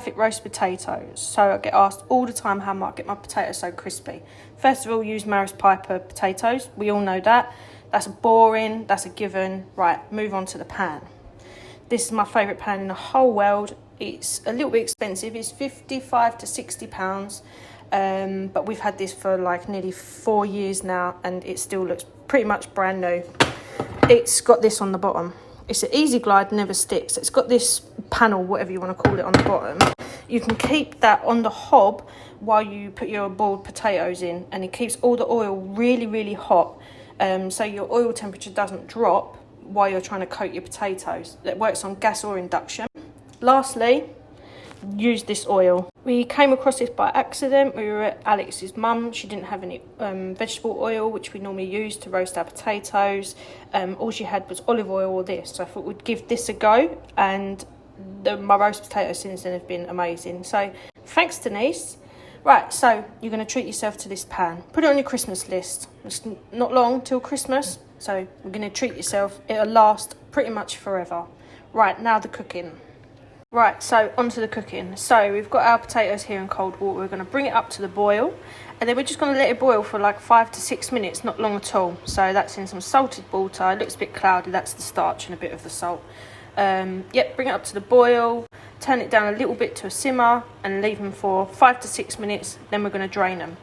perfect roast potatoes. So I get asked all the time how I get my potatoes so crispy. First of all, use Maris Piper potatoes. We all know that. That's boring, that's a given. Right, move on to the pan. This is my favourite pan in the whole world. It's a little bit expensive. It's 55 to 60 pounds. But we've had this for like nearly 4 years now and it still looks pretty much brand new. It's got this on the bottom. It's an easy glide, never sticks. It's got this panel, whatever you want to call it, on the bottom. You can keep that on the hob while you put your boiled potatoes in, and it keeps all the oil really, really hot. So your oil temperature doesn't drop while you're trying to coat your potatoes. It works on gas or induction. Lastly, use this oil. We came across this by accident. We were at Alex's mum. She didn't have any vegetable oil, which we normally use to roast our potatoes. All she had was olive oil or this. So I thought we'd give this a go, and my roast potatoes since then have been amazing. So thanks, Denise. Right, so you're going to treat yourself to this pan. Put it on your Christmas list. It's not long till Christmas, so we're going to treat yourself. It'll last pretty much forever. Right, now the cooking. Right, so onto the cooking. So we've got our potatoes here in cold water. We're going to bring it up to the boil, and then we're just going to let it boil for like 5 to 6 minutes, not long at all. So that's in some salted water. It looks a bit cloudy. That's the starch and a bit of the salt. Yep, bring it up to the boil, turn it down a little bit to a simmer and leave them for 5 to 6 minutes. Then we're going to drain them.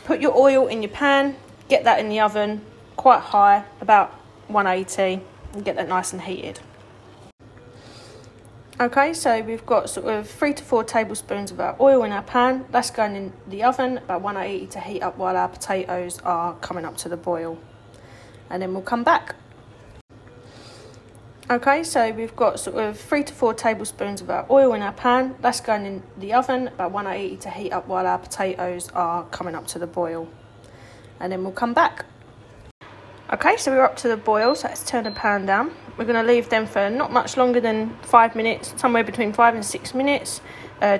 Put your oil in your pan, get that in the oven quite high, about 180, and get that nice and heated. Okay, so we've got sort of 3 to 4 tablespoons of our oil in our pan. That's going in the oven about 180 to heat up while our potatoes are coming up to the boil. And then we'll come back. Okay, so we've got sort of 3 to 4 tablespoons of our oil in our pan. That's going in the oven about 180 to heat up while our potatoes are coming up to the boil. And then we'll come back. Okay, so we're up to the boil, so let's turn the pan down. We're going to leave them for not much longer than 5 minutes, somewhere between 5 and 6 minutes,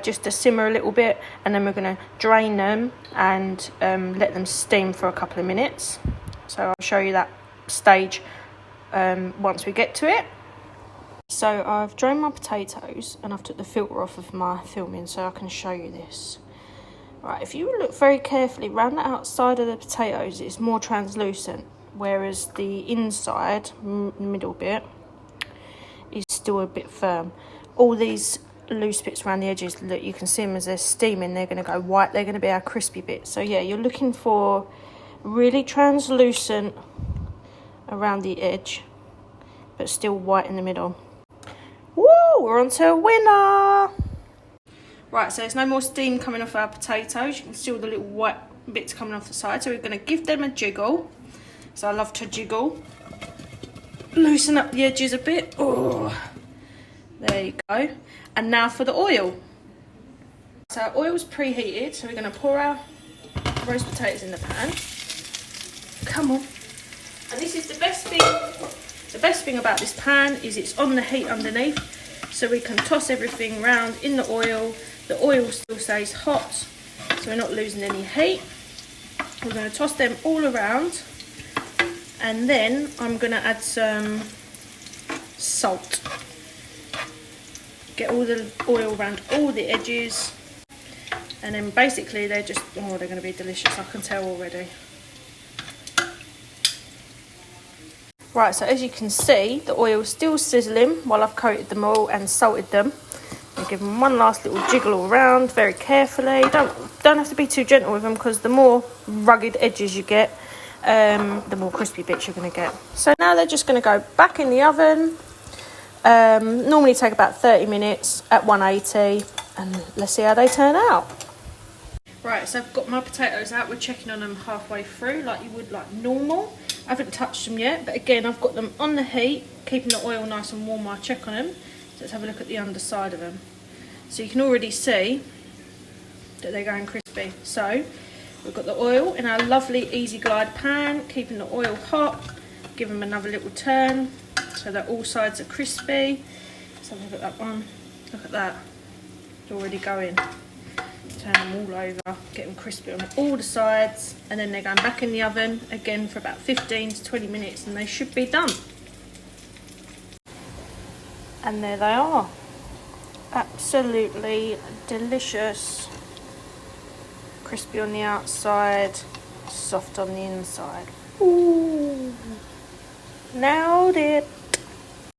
just to simmer a little bit. And then we're going to drain them and let them steam for a couple of minutes. So I'll show you that stage once we get to it. So I've drained my potatoes and I've took the filter off of my filming so I can show you this. Right, if you look very carefully around the outside of the potatoes, it's more translucent, whereas the inside, middle bit, is still a bit firm. All these loose bits around the edges, look, you can see them as they're steaming, they're going to go white, they're going to be our crispy bits. So yeah, you're looking for really translucent around the edge, but still white in the middle. Woo, we're on to a winner. Right, so there's no more steam coming off our potatoes. You can see all the little white bits coming off the side. So we're going to give them a jiggle. So I love to jiggle. Loosen up the edges a bit. Oh, there you go. And now for the oil. So our oil's preheated, so we're going to pour our roast potatoes in the pan. Come on. And this is the best thing. The best thing about this pan is it's on the heat underneath, so we can toss everything round in the oil. The oil still stays hot, so we're not losing any heat. We're going to toss them all around, and then I'm going to add some salt. Get all the oil around all the edges, and then basically they're just, oh, they're going to be delicious, I can tell already. Right, so as you can see, the oil's still sizzling while I've coated them all and salted them. I'll give them one last little jiggle all around very carefully. Don't have to be too gentle with them, because the more rugged edges you get, the more crispy bits you're going to get. So now they're just going to go back in the oven. Normally take about 30 minutes at 180, and let's see how they turn out. Right, so I've got my potatoes out. We're checking on them halfway through like you would like normal. I haven't touched them yet, but again, I've got them on the heat, keeping the oil nice and warm while I check on them. So let's have a look at the underside of them. So you can already see that they're going crispy. So we've got the oil in our lovely Easy Glide pan, keeping the oil hot. Give them another little turn so that all sides are crispy. Let's have a look at that one. Look at that. It's already going. Turn them all over, get them crispy on all the sides, and then they're going back in the oven again for about 15 to 20 minutes, and they should be done. And there they are. Absolutely delicious. Crispy on the outside, soft on the inside. Ooh, nailed it.